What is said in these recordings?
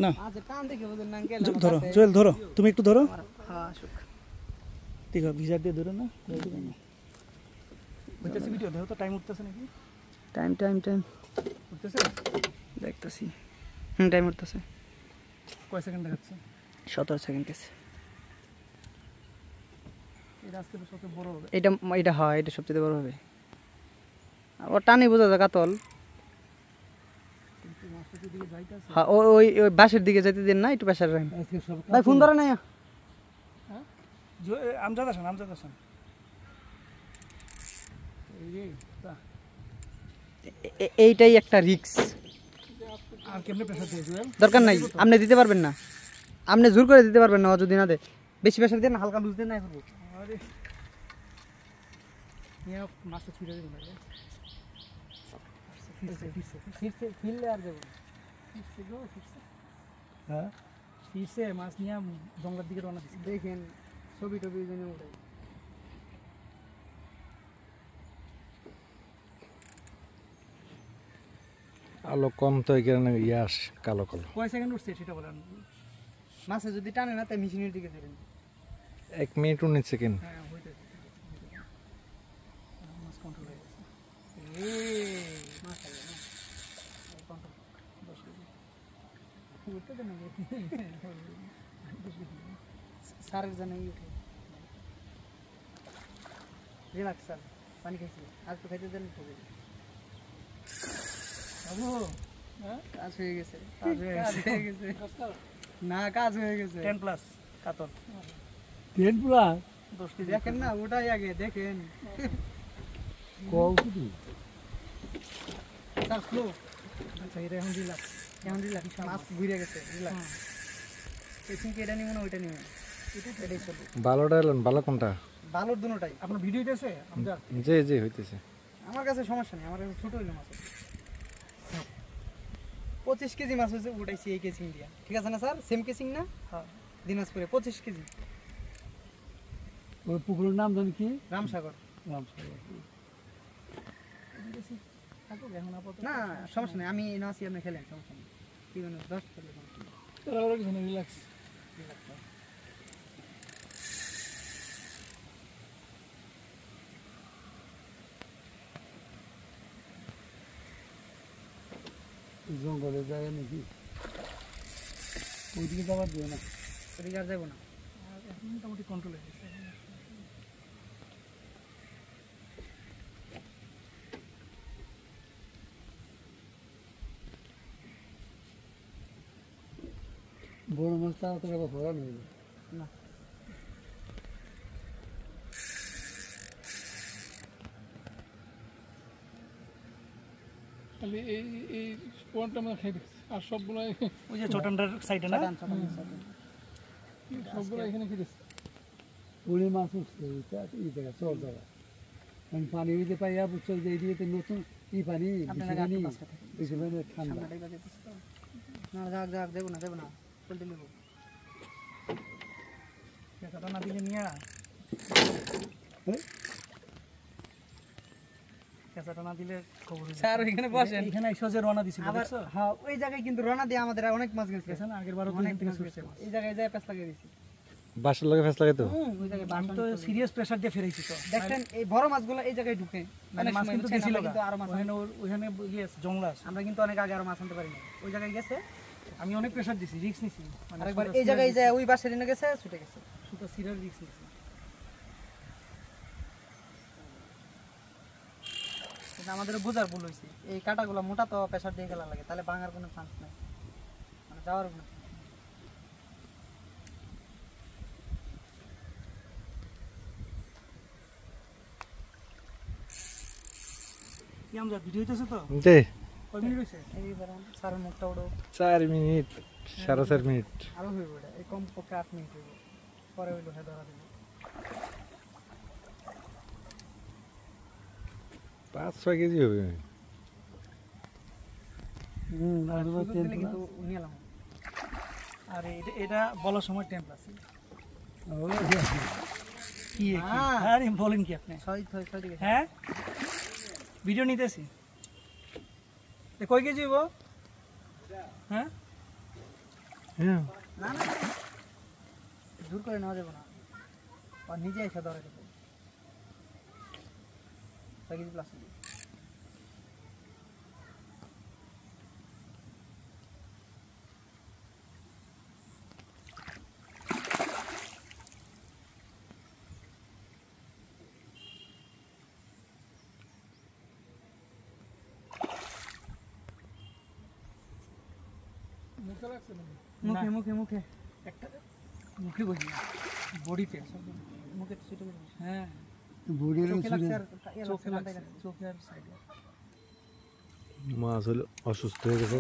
না আচ্ছা কান দেখে বুঝেন না আঙ্কেল ধরো জুয়েল ধরো তুমি একটু ধরো হ্যাঁ আসুক ঠিক আছে ভিজার দিয়ে ধরো না হইতেছে ভিডিও দেখো তো টাইম উঠতেছে নাকি টাইম উঠতেছে দেখতেছি টাইম উঠতেছে কয় সেকেন্ড দেখাচ্ছে 17 সেকেন্ড গেছে এটা আজকে সবচেয়ে বড় হবে এটা হয় এটা সবচেয়ে বড় হবে ও টানি বোঝা যায় কাতল হ্যাঁ ওই বাসের দিকে যেতে দেন না একটু প্রেসার রাখেন ভাই ফোন ধরে নাই হ্যাঁ আমজাদ হাসান এইটাই একটা রিস্ক আর কেমনে প্রেসার দিয়ে জুয়েল দরকার নাই আপনি দিতে পারবেন না আপনি জোর করে দিতে পারবেন না যদি না দে বেশি প্রেসার দেন হালকা লুজ দেন না করব আরে নিয়া মাছটা ছুঁড়ে দিন ভাই ফিরলে আর দেব হ্যাঁ ফিরছে মাছ নিয়ে জঙ্গলের দিকে রওনা দিচ্ছে দেখেন ছবি জন্য উঠাই আলো কম তো এই কারণে ইয়াস কালো কয় সেকেন্ড উঠছে সেটা বলেন মাছে যদি টানে না তাই মেশিনের দিকে ধরেন 1 মিনিট 19 সেকেন্ড হ্যাঁ হইতেছে মাছ কন্ট্রোল হয়ে গেছে মাছ খাবে না কন্ট্রোল 10 কেজি উঠতে দেন সারের জানে উঠে রিল্যাক্স স্যার পানি খাইছি আর তো খাইতে দেন তো বাবু হ্যাঁ কাজ হয়ে গেছে না কাজ হয়ে গেছে 10 প্লাস কাতল 10 প্লাস 10 কেজি দেখেন না ওটাই আগে দেখেন কও কি স্যার স্লো আচ্ছা এটা এখন রিল্যাক্স মাছ ঘুরে গেছে রিল্যাক্স পেছনকে এটা নিব না ওইটা নিব এটাই চলবে ভালো ডাইলন ভালো কোনটা ভালোর দুটোটাই আপনার ভিডিও হইতেছে আমজাদ জি হইতেছে আমার কাছে সমস্যা নেই আমার কাছে ছোট হইলো মাছ 25 কেজি মাছ হয়েছে উঠাইছি এই কেসিং দিয়া ঠিক আছে না স্যার সেম কেসিং না হ্যাঁ দিনাজপুরে 25 কেজি ওই পুকুরের নাম জানি কি রামসাগর এখন আপাতত না সমস্যা নেই আমি না আসি আপনি খেলেন সমস্যা নেই কি মানে 10 খেলে সমস্যা নেই ওরা কিছু না রিল্যাক্স জঙ্গলে যায় নাকি ওইদিকে যাবার দিও না ওদিকে আর যাবো না এখন মোটামুটি কন্ট্রোল হয়ে গেছে বড় মাছ তাড়াতাড়ি আবার ধরা নেই না খালি এই পয়েন্টটা আমরা খাই দিচ্ছি আর সবগুলো ওই যে চটানটার সাইডে না সবগুলো এখানে খেয়ে দিচ্ছি পুরি মাছ উঠছে এই জায়গা চল জায়গা কারণ পানি হইতে পাইয়া বুঝছো যে এদিকে নতুন পানি বেশি পানি বেশি পানি ঠান্ডা না যাক দেবো না চলতে নেবো পেঁচাটা না দিলে নিয়া পেঁচাটা না দিলে খবর স্যার এখানে বসেন এখানে এসে যে রওনা দিছিল আবার দেখছো হ্যাঁ ওই জায়গায় কিন্তু রওনা দিয়ে আমাদের অনেক মাছ গেছে গেছে না আগের বারও অনেক থেকে মাছ ছুটছে গেছে এই জায়গায় যায় পেছ লাগিয়ে দিছি বাসের লগে ফেস লাগে তো ওই জায়গায় আমি তো সিরিয়াস প্রেসার দিয়ে ফেরাইছি তো দেখেন এই বড় মাছগুলো এই জায়গায় ঢুকে মানে মাছ কিন্তু গেছিল কিন্তু আরো মাছ ওখানে ইয়ে আছে জংলা আছে আমরা কিন্তু অনেক আগে আরো মাছ আনতে পারি না ওই জায়গায় গেছে আমি অনেক প্রেসার দিছি রিস্ক নিছি মানে আরেকবার এই জায়গায় যায় ওই বাসে নিয়ে গেছে ছুটে গেছে সুতো সিরিয়াস রিস্ক নিছি কিন্তু আমাদের বোঝার ভুল হয়েছে এই কাঁটাগুলো মোটা তো প্রেসার দিয়ে গেলা লাগে তাহলে ভাঙার কোনো চান্স নাই মানে যাওয়ার কোনো কি আমরা ভিডিও হইতেছে তো দে কয় মিনিট হইছে এইবার স্যারের মুখটা ওড়ো 4 মিনিট 4.5 মিনিট আরো হইব এটা এই কম পক্ষে 8 মিনিট হইব পরে হইলো হ্যাঁ ধরা দেব 5-6 কেজি হবে আর কিন্তু নিয়ে এলাম আর এটা বলার সময় টেম্প আছে কি আরে বলেন কি আপনি ছয় দিকে হ্যাঁ ভিডিও নিতেছি কয় কেজি হইব হ্যাঁ হ্যাঁ না না জোর করে নেওয়া যাবে না আর নিজে এসে ধরে দেবে সাইকেল প্লাস মুখে লাগছে নাকি? মুখে মুখে মুখে একটা মুখে বসি বডিতে মুখে ছুটে গেছে হ্যাঁ বুড়ির চোখে লাগছে আর চোখে লাগছে লাগছে চোখে আর সাইডে মাছ হলে অসুস্থ হয়ে গেছে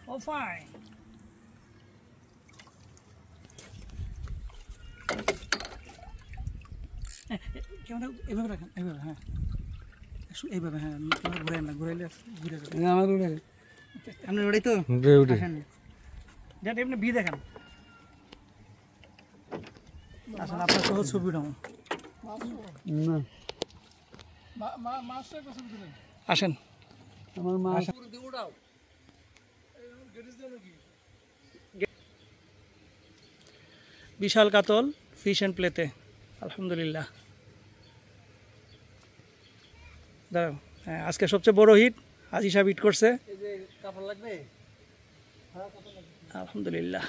ও ফাইন কেমন এইভাবে রাখেন এইভাবে হ্যাঁ এইভাবে হ্যাঁ ঘুরে না ঘুরাইলে ঘুরে যাবে আমার উড়ে আপনি ওটাই তো উঠে উঠে আসেন যেটা এমনি বি দেখেন আসলে আপনার সহজ ছবি উঠাবো না মাছটা কোথায় দিলেন? আসেন আমার মাছ বিশাল কাতল ফিশ অ্যান্ড প্লেতে আলহামদুলিল্লাহ দাঁড়াও হ্যাঁ আজকে সবচেয়ে বড় হিট আজি সাহেব হিট করছে এই যে কাপড় লাগবে আলহামদুলিল্লাহ